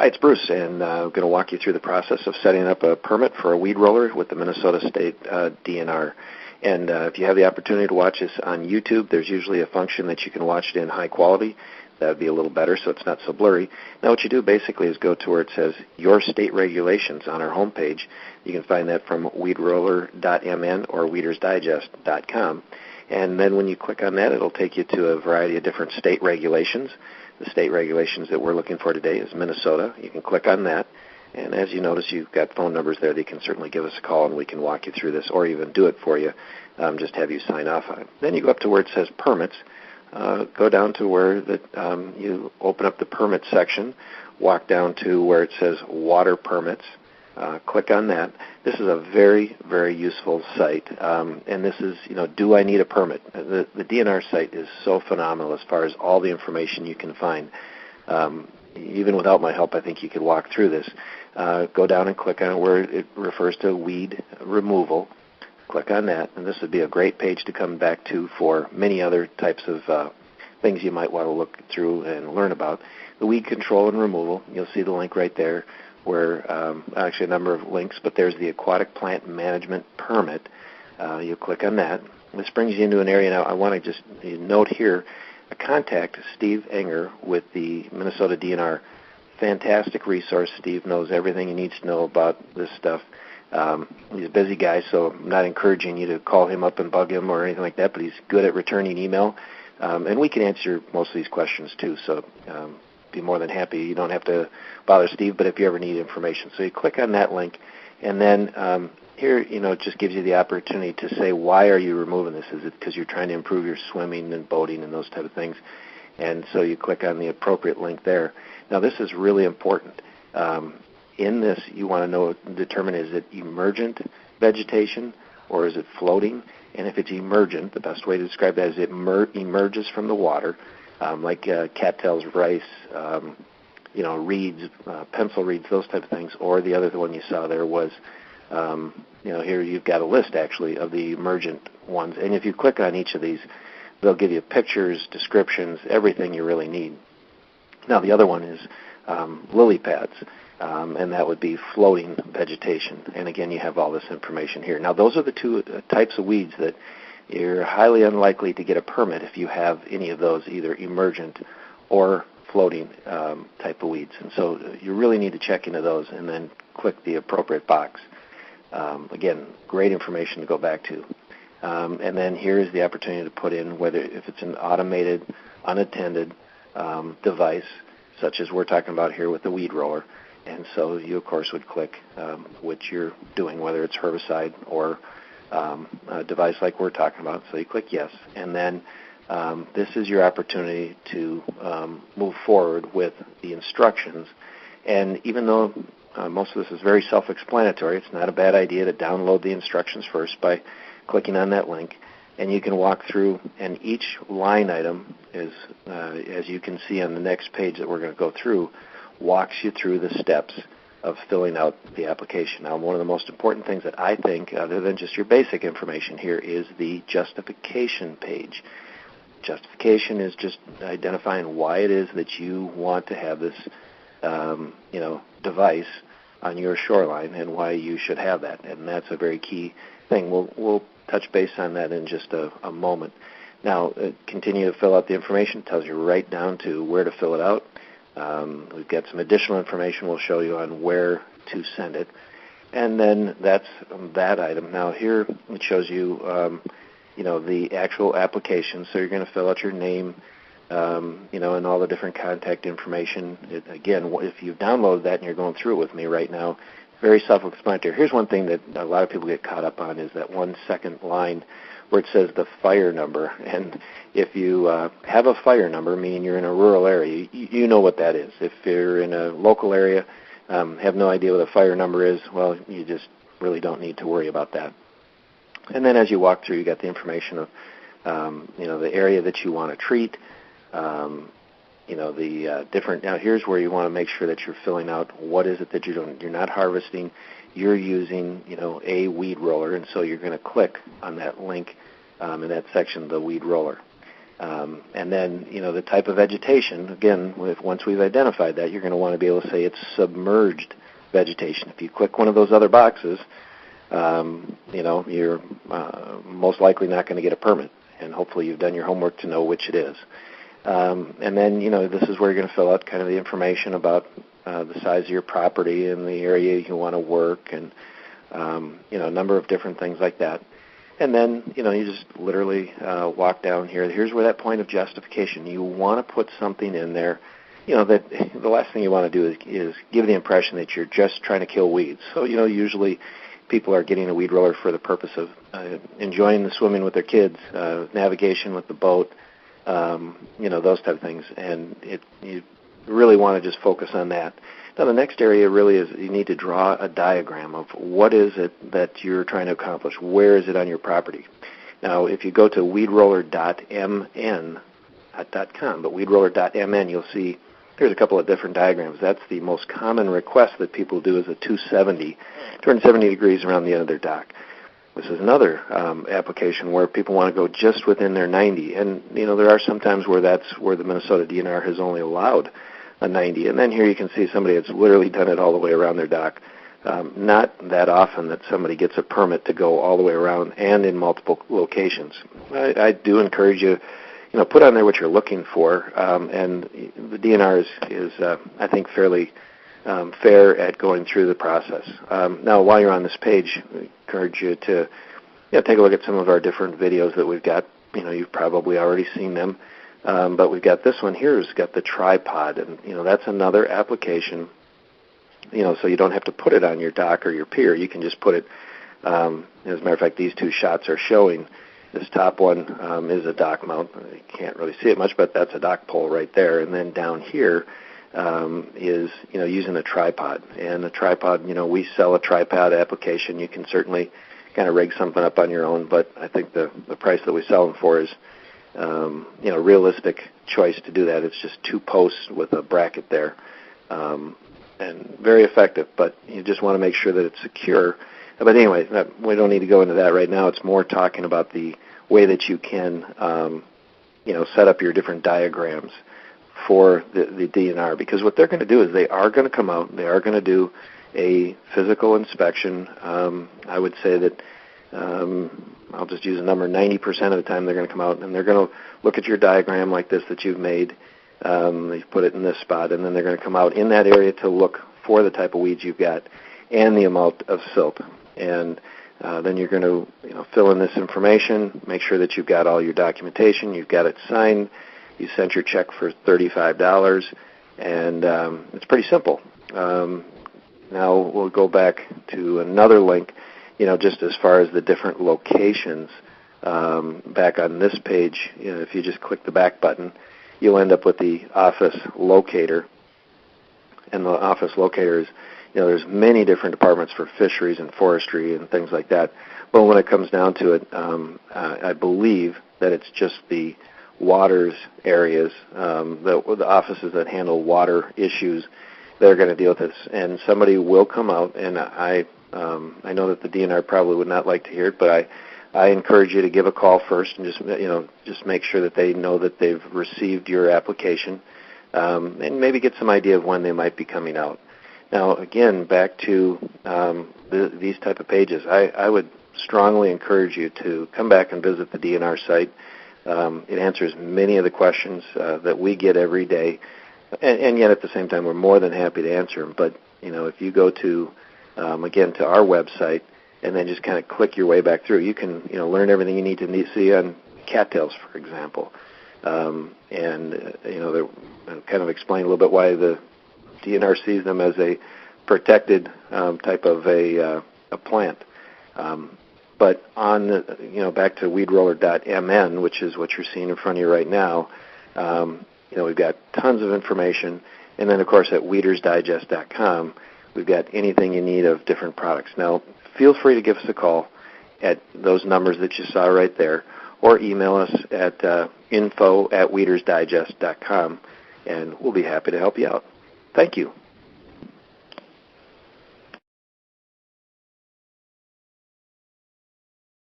Hi, it's Bruce, and I'm going to walk you through the process of setting up a permit for a weed roller with the Minnesota State DNR. And if you have the opportunity to watch this on YouTube, there's usually a function that you can watch it in high quality. That would be a little better so it's not so blurry. Now what you do basically is go to where it says Your State Regulations on our homepage. You can find that from WEEDROLLER.mn or WeedersDigest.com. And then when you click on that, it'll take you to a variety of different state regulations. The state regulations that we're looking for today is Minnesota. You can click on that. And as you notice, you've got phone numbers there that you can certainly give us a call and we can walk you through this or even do it for you, just have you sign off on it. Then you go up to where it says Permits. Go down to where you open up the Permit section, walk down to where it says Water Permits. Click on that. This is a very, very useful site, and this is, do I need a permit? The DNR site is so phenomenal as far as all the information you can find. Even without my help, I think you could walk through this. Go down and click on where it refers to weed removal. Click on that, and this would be a great page to come back to for many other types of things you might want to look through and learn about. The weed control and removal, you'll see the link right there where actually a number of links, but there's the Aquatic Plant Management Permit. You click on that. This brings you into an area. Now I want to just note here, contact Steve Enger with the Minnesota DNR. Fantastic resource. Steve knows everything he needs to know about this stuff. He's a busy guy, so I'm not encouraging you to call him up and bug him or anything like that, but he's good at returning email. And we can answer most of these questions too, so be more than happy. You don't have to bother Steve, but if you ever need information. So you click on that link, and then here, it just gives you the opportunity to say, why are you removing this? Is it because you're trying to improve your swimming and boating and those type of things? And so you click on the appropriate link there. Now this is really important. In this, you want to determine, is it emergent vegetation or is it floating? And if it's emergent, the best way to describe that is it emerges from the water, like cattails, rice, reeds, pencil reeds, those type of things. Or the other one you saw there was, here you've got a list actually of the emergent ones. And if you click on each of these, they'll give you pictures, descriptions, everything you really need. Now the other one is lily pads. And that would be floating vegetation. And again, you have all this information here. Now, those are the two types of weeds that you're highly unlikely to get a permit if you have any of those, either emergent or floating type of weeds. And so you really need to check into those and then click the appropriate box. Again, great information to go back to. And then here is the opportunity to put in if it's an automated, unattended device, such as we're talking about here with the weed roller. And so you, of course, would click what you're doing, whether it's herbicide or a device like we're talking about. So you click yes. And then this is your opportunity to move forward with the instructions. And even though most of this is very self-explanatory, it's not a bad idea to download the instructions first by clicking on that link. And you can walk through, and each line item is, as you can see on the next page that we're going to go through, walks you through the steps of filling out the application. Now, one of the most important things that I think, other than just your basic information here, is the justification page. Justification is just identifying why it is that you want to have this, device on your shoreline and why you should have that. And that's a very key thing. We'll touch base on that in just a moment. Now, continue to fill out the information. It tells you right down to where to fill it out. We've got some additional information we'll show you on where to send it. And then that's that item. Now here it shows you, the actual application. So you're going to fill out your name, and all the different contact information. Again, if you've downloaded that and you're going through it with me right now, very self-explanatory. Here's one thing that a lot of people get caught up on is that 1 second line where it says the fire number. And if you have a fire number, meaning you're in a rural area, you know what that is. If you're in a local area, have no idea what a fire number is, well, you just really don't need to worry about that. And then as you walk through, you got the information of, the area that you want to treat, the different. Now here's where you want to make sure that you're filling out what is it that you're doing. You're not harvesting. You're using, a weed roller, and so you're going to click on that link in that section, the weed roller. And then, the type of vegetation, again, once we've identified that, you're going to want to be able to say it's submerged vegetation. If you click one of those other boxes, you're most likely not going to get a permit. And hopefully you've done your homework to know which it is. And then, this is where you're going to fill out kind of the information about the size of your property and the area you want to work and, a number of different things like that. And then, you just literally walk down here. Here's where that point of justification. You want to put something in there, that the last thing you want to do is give the impression that you're just trying to kill weeds. So, usually people are getting a weed roller for the purpose of enjoying the swimming with their kids, navigation with the boat, those type of things. And you really want to just focus on that. Now, the next area really is you need to draw a diagram of what is it that you're trying to accomplish. Where is it on your property? Now, if you go to weedroller.mn, not .com, but weedroller.mn, you'll see there's a couple of different diagrams. That's the most common request that people do is a 270 degrees around the end of their dock. This is another application where people want to go just within their 90. And, there are some times where that's where the Minnesota DNR has only allowed a 90. And then here you can see somebody that's literally done it all the way around their dock. Not that often that somebody gets a permit to go all the way around and in multiple locations. I do encourage you, put on there what you're looking for. And the DNR is I think, fairly fair at going through the process. Now, while you're on this page, I encourage you to take a look at some of our different videos that we've got. You've probably already seen them. But we've got this one here. It's got the tripod, and that's another application. So you don't have to put it on your dock or your pier. You can just put it. As a matter of fact, these two shots are showing. This top one is a dock mount. You can't really see it much, but that's a dock pole right there. And then down here is using a tripod. And a tripod, we sell a tripod application. You can certainly kind of rig something up on your own, but I think the price that we sell them for is realistic choice to do that. It's just 2 posts with a bracket there, and very effective, but you just want to make sure that it's secure. But anyway, we don't need to go into that right now. It's more talking about the way that you can, set up your different diagrams for the DNR, because what they're going to do is they are going to come out, they are going to do a physical inspection. I would say that I'll just use a number, 90% of the time they're going to come out and they're going to look at your diagram like this that you've made. You've put it in this spot, and then they're going to come out in that area to look for the type of weeds you've got and the amount of silt. And then you're going to fill in this information, make sure that you've got all your documentation, you've got it signed, you sent your check for $35, and it's pretty simple. Now we'll go back to another link. Just as far as the different locations, back on this page, if you just click the back button, you'll end up with the office locator. And the office locator is, there's many different departments for fisheries and forestry and things like that. But when it comes down to it, I believe that it's just the waters areas, the offices that handle water issues, they're going to deal with this. And somebody will come out, and I know that the DNR probably would not like to hear it, but I encourage you to give a call first and just make sure that they know that they've received your application, and maybe get some idea of when they might be coming out. Now, again, back to these type of pages, I would strongly encourage you to come back and visit the DNR site. It answers many of the questions that we get every day, and yet at the same time, we're more than happy to answer them. But if you go to again, to our website, and then just kind of click your way back through. You can, learn everything you need to see on cattails, for example, and kind of explain a little bit why the DNR sees them as a protected type of a plant. But on the, back to weedroller.mn, which is what you're seeing in front of you right now, we've got tons of information, and then of course at weedersdigest.com. We've got anything you need of different products. Now, feel free to give us a call at those numbers that you saw right there, or email us at info@weedersdigest.com, and we'll be happy to help you out. Thank you.